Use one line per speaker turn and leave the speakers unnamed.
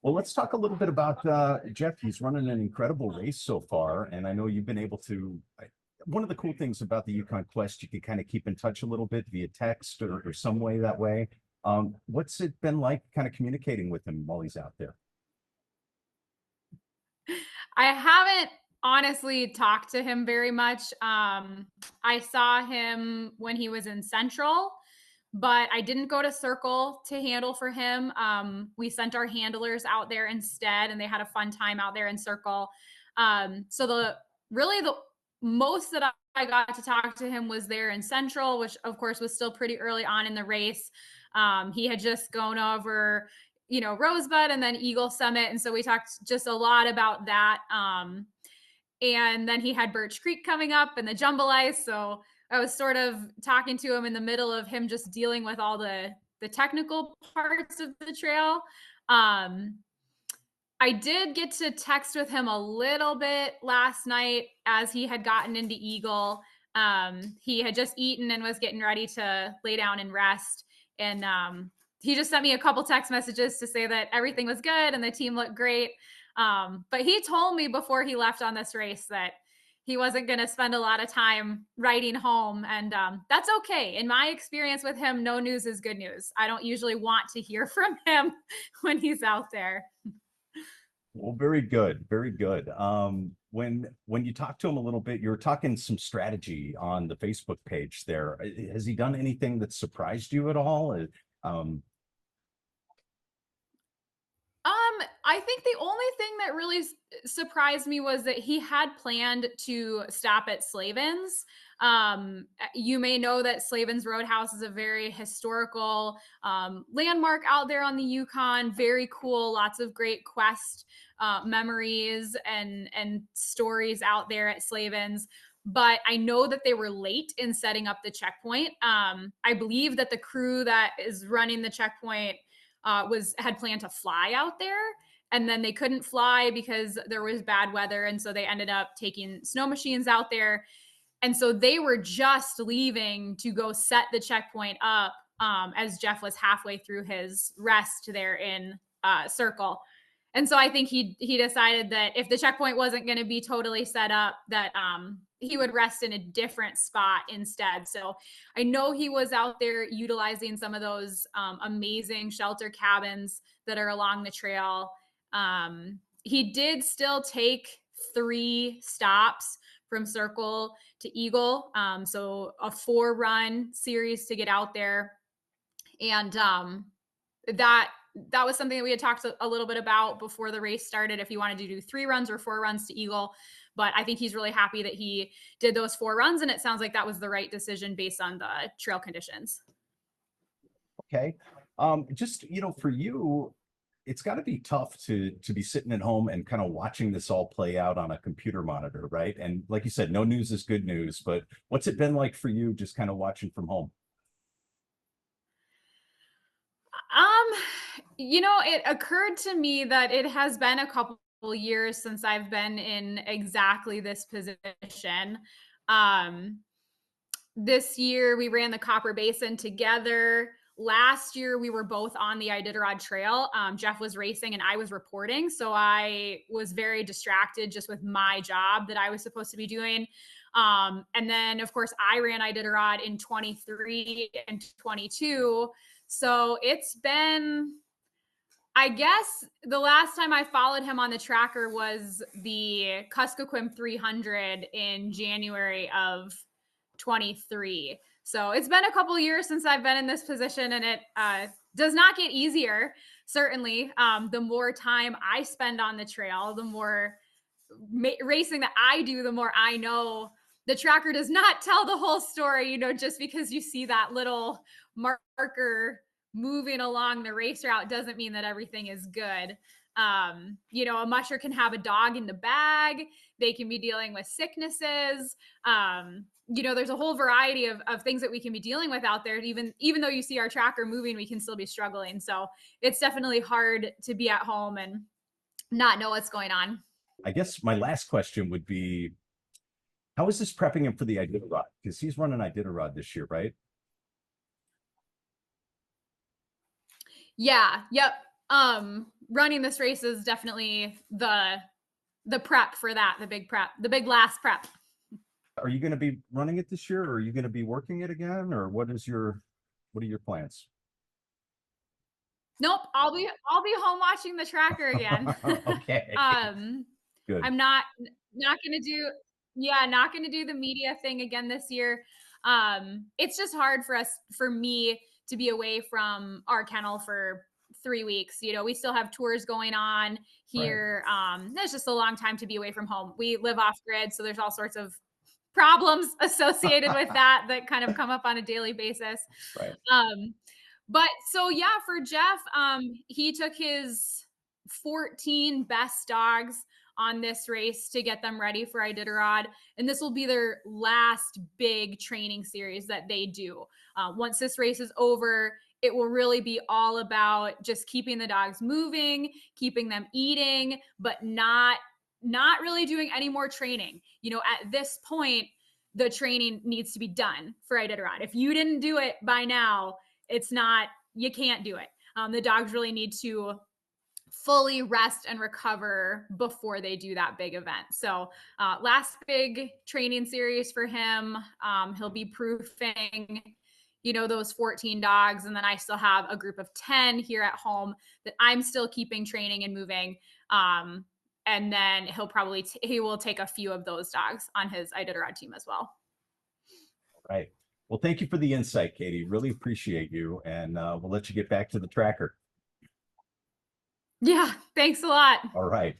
Well, let's talk a little bit about Jeff. He's running an incredible race so far, and I know you've been able to. One of the cool things about the Yukon Quest, you can kind of keep in touch a little bit via text or some way that way. What's it been like kind of communicating with him while he's out there?
I haven't honestly talked to him very much. I saw him when he was in Central, but I didn't go to Circle to handle for him. We sent our handlers out there instead, and they had a fun time out there in Circle. So the most that I got to talk to him was there in Central, which of course was still pretty early on in the race. He had just gone over Rosebud and then Eagle Summit. And so we talked just a lot about that. And then he had Birch Creek coming up and the Jumble Ice. So I was sort of talking to him in the middle of him just dealing with all the technical parts of the trail. I did get to text with him a little bit last night as he had gotten into Eagle. He had just eaten and was getting ready to lay down and rest. And he just sent me a couple text messages to say that everything was good and the team looked great. But he told me before he left on this race that he wasn't going to spend a lot of time riding home. And that's okay. In my experience with him, no news is good news. I don't usually want to hear from him when he's out there.
Well, very good, very good. When you talk to him a little bit, you're talking some strategy on the Facebook page there. Has he done anything that surprised you at all?
I think the only thing that really surprised me was that he had planned to stop at Slavens. You may know that Slavens Roadhouse is a very historical landmark out there on the Yukon. Very cool, lots of great quest memories and stories out there at Slavens. But I know that they were late in setting up the checkpoint. I believe that the crew that is running the checkpoint had planned to fly out there, and then they couldn't fly because there was bad weather, and so they ended up taking snow machines out there, and so they were just leaving to go set the checkpoint up as Jeff was halfway through his rest there in Circle. And so I think he decided that if the checkpoint wasn't going to be totally set up, that he would rest in a different spot instead. So I know he was out there utilizing some of those amazing shelter cabins that are along the trail. He did still take 3 stops from Circle to Eagle. So a 4-run series to get out there. And that was something that we had talked a little bit about before the race started, if he wanted to do 3 runs or 4 runs to Eagle. But I think he's really happy that he did those 4 runs. And it sounds like that was the right decision based on the trail conditions.
Okay. Just, for you, it's got to be tough to be sitting at home and kind of watching this all play out on a computer monitor, right? And like you said, no news is good news, but what's it been like for you just kind of watching from home?
It occurred to me that it has been a couple years since I've been in exactly this position. Um, this year we ran the Copper Basin together. Last year we were both on the Iditarod Trail. Jeff was racing and I was reporting, so I was very distracted just with my job that I was supposed to be doing. And then of course I ran Iditarod in 23 and 22. So it's been, I guess the last time I followed him on the tracker was the Kuskokwim 300 in January of 23. So it's been a couple years since I've been in this position, and it does not get easier. Certainly, the more time I spend on the trail, the more racing that I do, the more I know the tracker does not tell the whole story, just because you see that little marker moving along the race route doesn't mean that everything is good. A musher can have a dog in the bag. They can be dealing with sicknesses. There's a whole variety of things that we can be dealing with out there. Even though you see our tracker moving, we can still be struggling. So it's definitely hard to be at home and not know what's going on.
I guess my last question would be, how is this prepping him for the Iditarod? Because he's running Iditarod this year, right?
Yeah. Yep. running this race is definitely the prep for that, the big prep, the big last prep.
Are you going to be running it this year, or are you going to be working it again, or what are your plans?
Nope, I'll be home watching the tracker again.
Okay,
um,
good.
I'm not gonna do yeah, not gonna do the media thing again this year. It's just hard for me to be away from our kennel for 3 weeks. You know, we still have tours going on
Right,
here. There's just a long time to be away from home. We live off grid, so there's all sorts of problems associated with that kind of come up on a daily basis.
right.
Um, but so yeah, for Jeff, he took his 14 best dogs on this race to get them ready for Iditarod. And this will be their last big training series that they do. Once this race is over, it will really be all about just keeping the dogs moving, keeping them eating, but not really doing any more training. You know, at this point, the training needs to be done for Iditarod. If you didn't do it by now, it's not, you can't do it. The dogs really need to fully rest and recover before they do that big event. So, last big training series for him. He'll be proofing, you know, those 14 dogs. And then I still have a group of 10 here at home that I'm still keeping training and moving. And then he will take a few of those dogs on his Iditarod team as well.
Right. Well, thank you for the insight, Katie. Really appreciate you, and we'll let you get back to the tracker.
Yeah, thanks a lot.
All right.